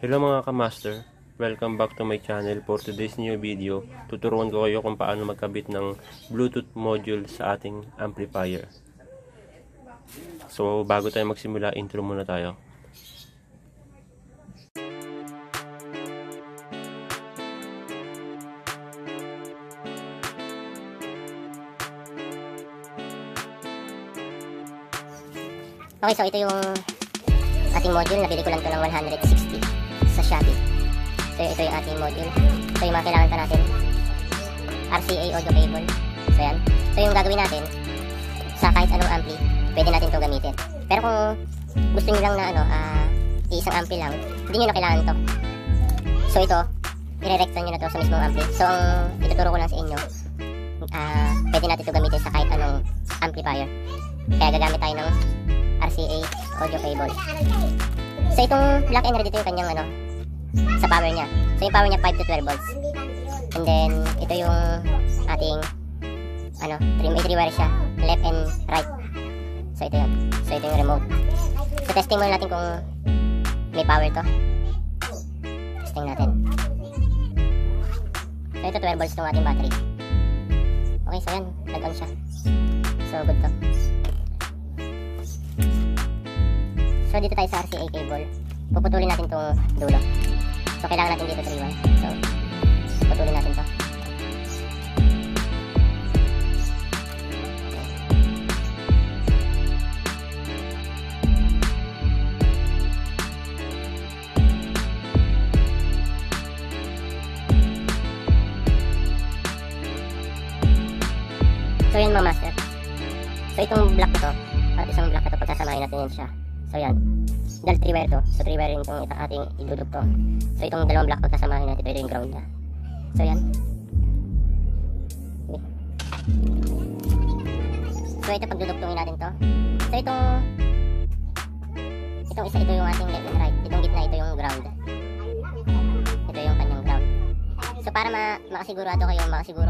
Hello mga kamaster, welcome back to my channel. For today's new video, tuturuan ko kayo kung paano magkabit ng Bluetooth module sa ating amplifier. So bago tayo magsimula, intro muna tayo. Okay, so ito yung ating module. Nabili ko lang ito ng 160 sa Shopee. So ito yung ating module. So yung mga kailangan pa natin, RCA audio cable. So yan. So yung gagawin natin sa kahit anong ampli, pwede natin ito gamitin. Pero kung gusto nyo lang na iisang ampli lang, hindi nyo na kailangan ito. So ito, i-rectan nyo na ito sa mismong ampli. So ang ituturo ko lang sa inyo, pwede natin ito gamitin sa kahit anong amplifier. Kaya gagamit tayo ng RCA audio cable. So itong black and red, ito yung kanyang sa power niya. So yung power niya 5 to 12 volts. And then ito yung ating may 3 wire siya, left and right. So ito yan. So ito yung remote. So testing muna natin kung may power to. Testing natin. So ito 12 volts itong ating battery. Okay, so yan, nag-on siya. So good to. So dito tayo sa RCA cable, puputulin natin itong dulo. So kailangan natin dito 3 wire. So putulin natin to. So yun mga master. So itong block na to, at isang block na to, pagkasamahin natin yan siya. So yan, dahil 3 wire to, so 3 wire itong ating idudugtong to. So itong dalawang block pagkasamahin natin, ito yung ground na. So yan. Okay. So ito pagdudugtongin natin to. So itong isa, ito yung ating left and right. Itong gitna, ito yung ground. Ito yung kanyang ground. So para makasiguro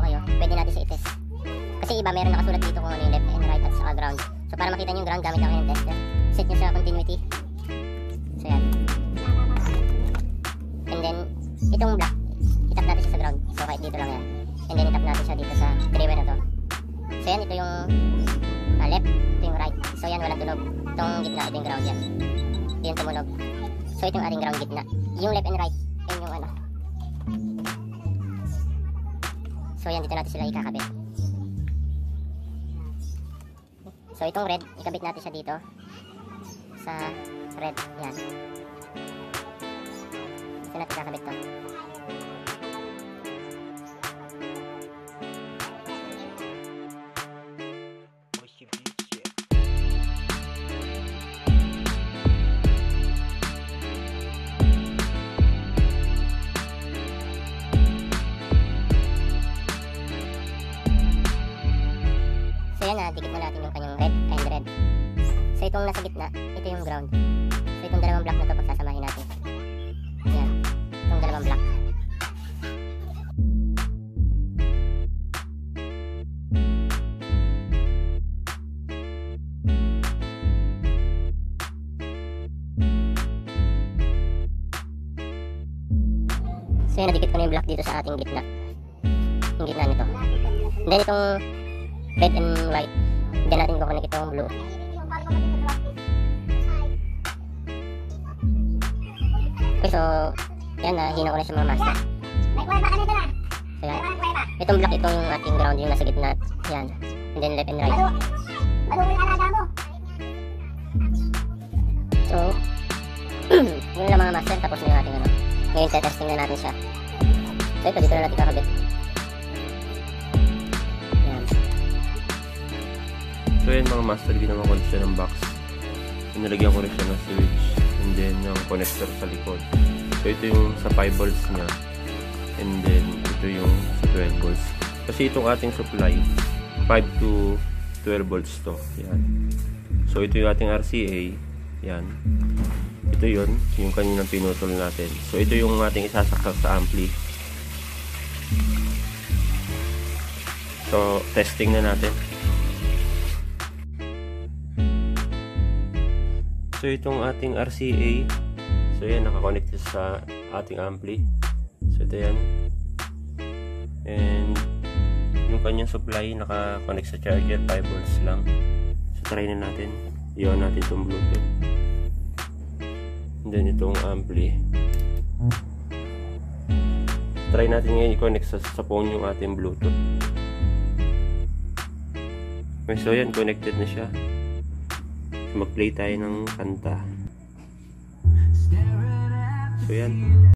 kayo, pwede natin siya i-test. Kasi iba, meron nakasulat dito kung ano yung left and right at saka ground. So para makita nyo yung ground, gamit ako yung tester. Set nyo sa continuity. So yan. And then itong black, itap natin siya sa ground. So kahit dito lang yan. And then itap natin siya dito sa 3 wire na to. So yan, ito yung left, ito yung right. So yan, walang tunog. Itong gitna, ito yung ground yan. Ito yung tumunog. So ito yung ating ground gitna. Yung left and right, yan yung So yan, dito natin sila ikakabit. So itong red, ikabit natin siya dito sa red. Yan. Ito natin kakabit to. So yan, dikit mo natin yung kanyang red and red. So itong nasa gitna, ito yung ground. So itong dalawang block na to pagsasamahin natin. Yan, itong dalawang block. So yan, nadikit ko na yung block dito sa ating gitna. Yung gitna nito. And then itong red and white, diyan natin kukunik itong blue. Okay, so yan, hino ko na sa mga master. So yan, itong block, ito yung ating ground, yung nasa gitna. Yan, and then left and right. So yun lang mga master, tapos na yung ating ngayon testing na natin siya. So ito, dito na natin kakabit. So yan mga master, ginawa ko siya ng box. Nilagyan ko rin siya ng switch and then yung connector sa likod. So ito yung sa 5 volts niya and then ito yung sa 12 volts. Kasi itong ating supply 5 to 12 volts to. Yan. So ito yung ating RCA. Yan. Ito yun, yung kaninang pinutol natin. So ito yung ating isasaksak sa ampli. So testing na natin. So itong ating RCA, So yan, nakakonect sa ating ampli. So ito yan. And yung kanyang supply naka-connect sa charger, 5 volts lang. So try na natin. I-on natin itong Bluetooth. And then itong ampli. Try natin ngayon i-connect sa phone yung ating Bluetooth. Okay, so yan, connected na siya. Mag-play tayo ng kanta. So yan.